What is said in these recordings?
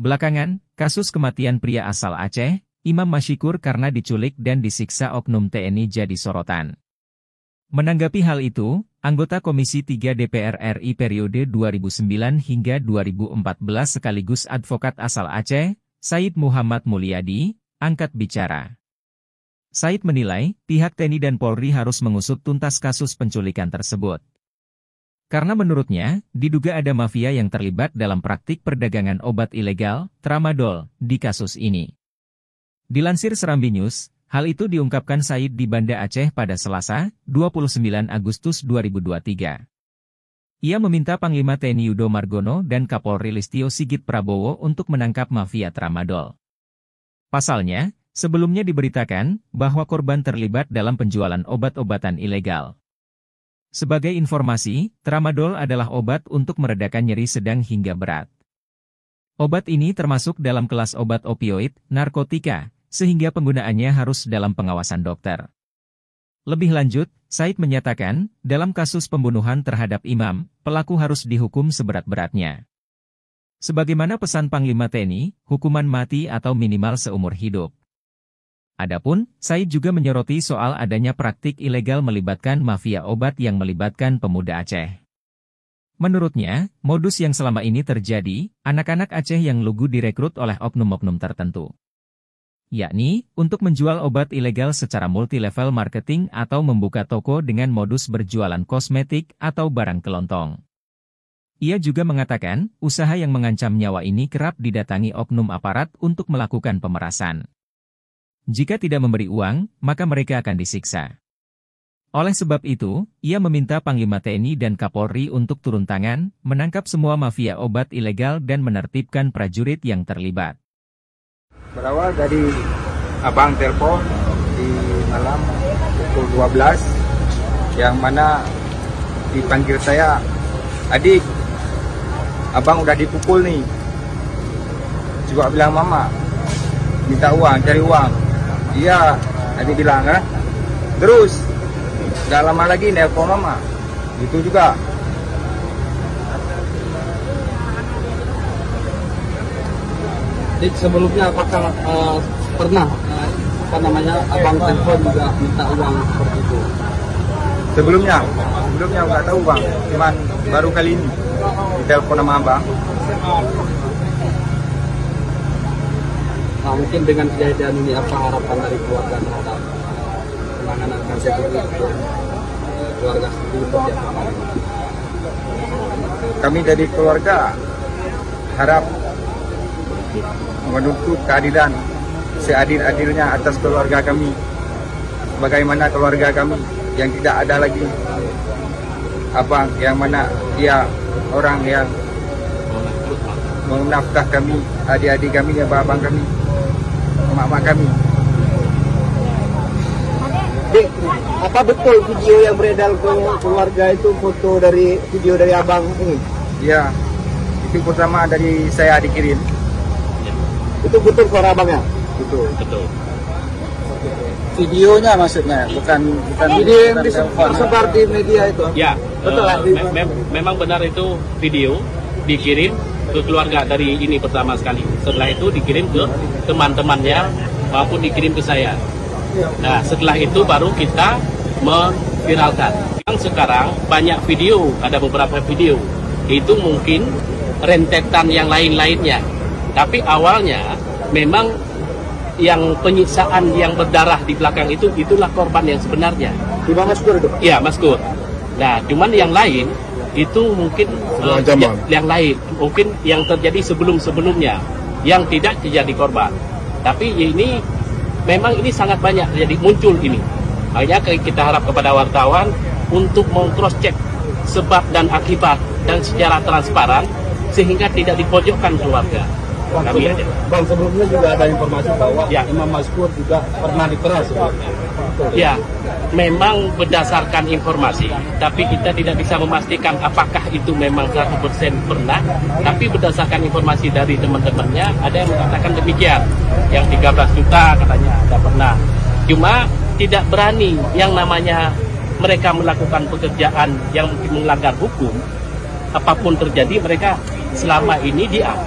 Belakangan, kasus kematian pria asal Aceh, Imam Mashikur karena diculik dan disiksa oknum TNI jadi sorotan. Menanggapi hal itu, anggota Komisi 3 DPR RI periode 2009 hingga 2014 sekaligus advokat asal Aceh, Said Muhammad Mulyadi, angkat bicara. Said menilai, pihak TNI dan Polri harus mengusut tuntas kasus penculikan tersebut. Karena menurutnya, diduga ada mafia yang terlibat dalam praktik perdagangan obat ilegal, tramadol, di kasus ini. Dilansir Serambi News, hal itu diungkapkan Said di Banda Aceh pada Selasa, 29 Agustus 2023. Ia meminta Panglima TNI Yudo Margono dan Kapolri Listio Sigit Prabowo untuk menangkap mafia tramadol. Pasalnya, sebelumnya diberitakan bahwa korban terlibat dalam penjualan obat-obatan ilegal. Sebagai informasi, tramadol adalah obat untuk meredakan nyeri sedang hingga berat. Obat ini termasuk dalam kelas obat opioid, narkotika, sehingga penggunaannya harus dalam pengawasan dokter. Lebih lanjut, Said menyatakan, dalam kasus pembunuhan terhadap Imam, pelaku harus dihukum seberat-beratnya. Sebagaimana pesan Panglima TNI, hukuman mati atau minimal seumur hidup. Adapun, Said juga menyoroti soal adanya praktik ilegal melibatkan mafia obat yang melibatkan pemuda Aceh. Menurutnya, modus yang selama ini terjadi, anak-anak Aceh yang lugu direkrut oleh oknum-oknum tertentu. Yakni, untuk menjual obat ilegal secara multilevel marketing atau membuka toko dengan modus berjualan kosmetik atau barang kelontong. Ia juga mengatakan, usaha yang mengancam nyawa ini kerap didatangi oknum aparat untuk melakukan pemerasan. Jika tidak memberi uang, maka mereka akan disiksa. Oleh sebab itu, ia meminta Panglima TNI dan Kapolri untuk turun tangan, menangkap semua mafia obat ilegal dan menertibkan prajurit yang terlibat. Berawal dari abang telepon di malam pukul 12, yang mana dipanggil saya, "Adik, abang udah dipukul nih." Juga bilang, "Mama, minta uang, cari uang." Iya, adik bilang kan. Terus, gak lama lagi nelpon mama. Itu juga. Jadi sebelumnya apakah pernah abang telepon juga minta uang seperti itu? Sebelumnya nggak tahu bang. Cuman baru kali ini ditelepon sama abang. Nah, mungkin dengan kejadian ini apa harapan dari keluarga terhadap penanganan kasus ini? Keluarga sendiri seperti apa? Kami dari keluarga harap menuntut keadilan seadil-adilnya atas keluarga kami. Bagaimana keluarga kami yang tidak ada lagi abang, yang mana dia orang yang menafkah kami, adik-adik kami, abang kami, emak-emak kami. Dek, apa betul video yang beredar ke keluarga itu foto dari video dari abang ini? Ya, itu pertama dari saya dikirim. Itu betul suara abangnya? Betul. Videonya maksudnya, bukan video yang tersebar di media itu? Ya, betul lah. Memang benar itu video dikirim ke keluarga dari ini pertama sekali. Setelah itu dikirim ke teman-temannya maupun dikirim ke saya. Nah, setelah itu baru kita memviralkan. Sekarang banyak video, ada beberapa video. Itu mungkin rentetan yang lain-lainnya. Tapi awalnya memang yang penyiksaan yang berdarah di belakang itulah korban yang sebenarnya. Di Bang Maskur itu? Iya, Maskur. Nah, cuman yang lain itu mungkin yang lain, mungkin yang terjadi sebelum-sebelumnya yang tidak terjadi korban. Tapi ini memang ini sangat banyak terjadi, muncul ini. Makanya kita harap kepada wartawan untuk cross check sebab dan akibat dan secara transparan sehingga tidak dipojokkan keluarga. Bang, sebelumnya juga ada informasi bahwa Imam Maskur juga pernah diperas. Ya, memang berdasarkan informasi, tapi kita tidak bisa memastikan apakah itu memang 100% pernah, tapi berdasarkan informasi dari teman-temannya, ada yang mengatakan demikian. Yang 13 juta katanya ada pernah. Cuma tidak berani yang namanya mereka melakukan pekerjaan yang mungkin melanggar hukum, apapun terjadi mereka selama ini diam.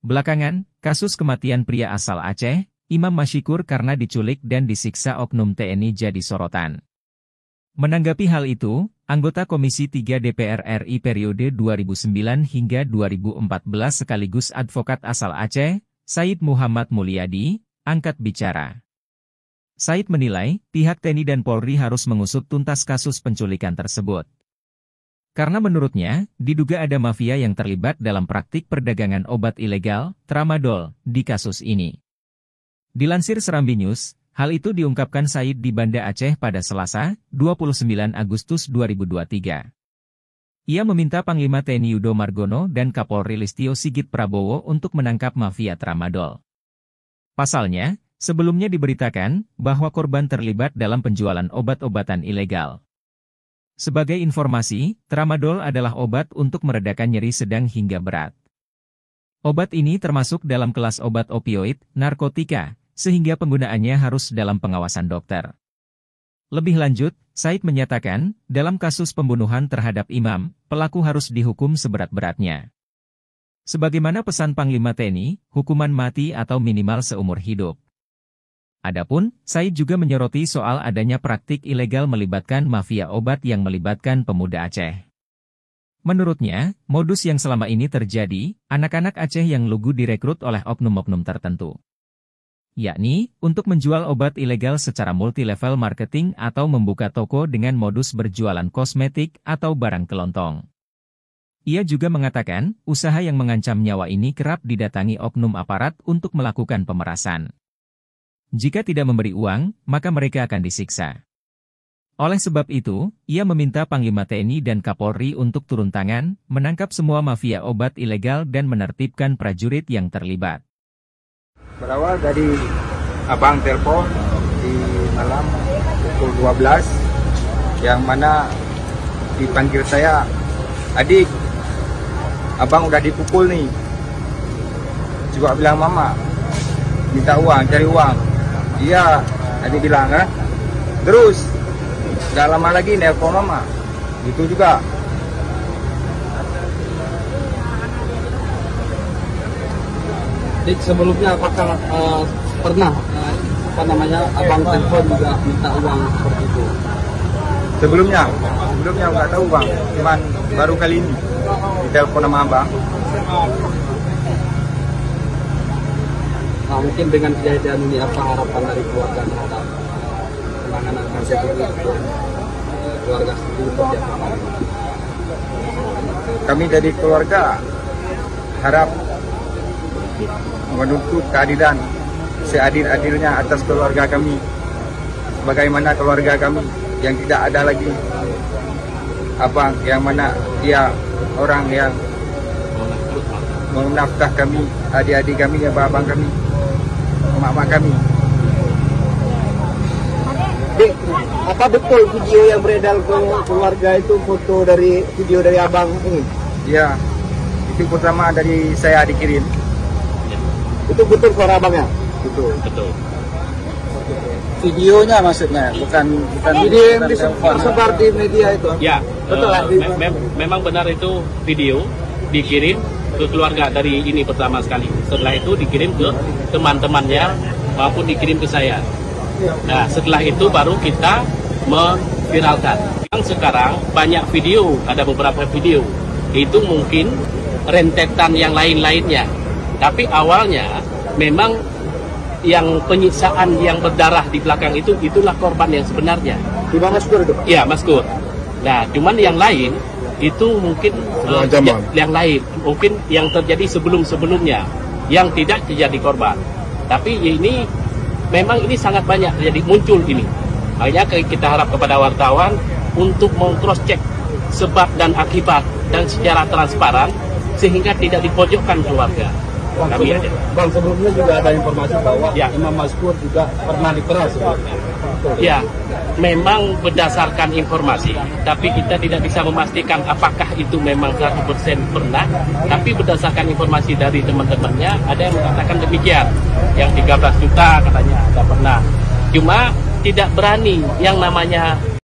Belakangan, kasus kematian pria asal Aceh, Imam Mashikur karena diculik dan disiksa oknum TNI jadi sorotan. Menanggapi hal itu, anggota Komisi 3 DPR RI periode 2009 hingga 2014 sekaligus advokat asal Aceh, Said Muhammad Mulyadi, angkat bicara. Said menilai, pihak TNI dan Polri harus mengusut tuntas kasus penculikan tersebut. Karena menurutnya, diduga ada mafia yang terlibat dalam praktik perdagangan obat ilegal, tramadol, di kasus ini. Dilansir Serambi News, hal itu diungkapkan Said di Banda Aceh pada Selasa, 29 Agustus 2023. Ia meminta Panglima TNI Yudo Margono dan Kapolri Listio Sigit Prabowo untuk menangkap mafia tramadol. Pasalnya, sebelumnya diberitakan bahwa korban terlibat dalam penjualan obat-obatan ilegal. Sebagai informasi, tramadol adalah obat untuk meredakan nyeri sedang hingga berat. Obat ini termasuk dalam kelas obat opioid, narkotika, sehingga penggunaannya harus dalam pengawasan dokter. Lebih lanjut, Said menyatakan, dalam kasus pembunuhan terhadap Imam, pelaku harus dihukum seberat-beratnya. Sebagaimana pesan Panglima TNI, hukuman mati atau minimal seumur hidup. Adapun, Said juga menyoroti soal adanya praktik ilegal melibatkan mafia obat yang melibatkan pemuda Aceh. Menurutnya, modus yang selama ini terjadi, anak-anak Aceh yang lugu direkrut oleh oknum-oknum tertentu. Yakni, untuk menjual obat ilegal secara multilevel marketing atau membuka toko dengan modus berjualan kosmetik atau barang kelontong. Ia juga mengatakan, usaha yang mengancam nyawa ini kerap didatangi oknum aparat untuk melakukan pemerasan. Jika tidak memberi uang, maka mereka akan disiksa. Oleh sebab itu, ia meminta Panglima TNI dan Kapolri untuk turun tangan, menangkap semua mafia obat ilegal dan menertibkan prajurit yang terlibat. Berawal dari abang telepon di malam pukul 12, yang mana dipanggil saya, "Adik, abang udah dipukul nih." Juga bilang, "Mama, minta uang, cari uang." Iya, adik bilang kan. Terus, gak lama lagi nelpon mama. Itu juga. Jadi sebelumnya apakah pernah abang telepon juga minta uang seperti itu? Sebelumnya nggak tahu bang. Cuman baru kali ini ditelepon sama abang. Nah, mungkin dengan kejadian ini apa harapan dari keluarga terhadap penanganan kasus ini? Keluarga sendiri seperti apa? Kami dari keluarga harap menuntut keadilan seadil-adilnya atas keluarga kami. Bagaimana keluarga kami yang tidak ada lagi yang mana dia orang yang menafkah kami, adik-adik kami, abang kami, emak-emak kami. Dek, apa betul video yang beredar ke keluarga itu foto dari video dari abang ini? Ya, itu pertama dari saya dikirim. Itu betul suara abangnya? Betul. Videonya maksudnya, bukan video yang disebar di media itu? Ya, betul lah. Memang benar itu video dikirim ke keluarga dari ini pertama sekali. Setelah itu dikirim ke teman-temannya maupun dikirim ke saya. Nah, setelah itu baru kita memviralkan. Sekarang banyak video, ada beberapa video. Itu mungkin rentetan yang lain-lainnya. Tapi awalnya memang yang penyiksaan yang berdarah di belakang itulah korban yang sebenarnya. Di mana Maskur itu? Iya, Maskur. Nah, cuman yang lain itu mungkin yang lain, mungkin yang terjadi sebelum-sebelumnya yang tidak terjadi korban. Tapi ini memang ini sangat banyak terjadi muncul ini. Makanya kita harap kepada wartawan untuk meng-cross check sebab dan akibat dan secara transparan sehingga tidak dipojokkan keluarga. Bang, sebelumnya juga ada informasi bahwa Imam Maskur juga pernah diperas. Ya, memang berdasarkan informasi, tapi kita tidak bisa memastikan apakah itu memang 100% pernah, tapi berdasarkan informasi dari teman-temannya, ada yang mengatakan demikian. Yang 13 juta katanya ada pernah. Cuma tidak berani yang namanya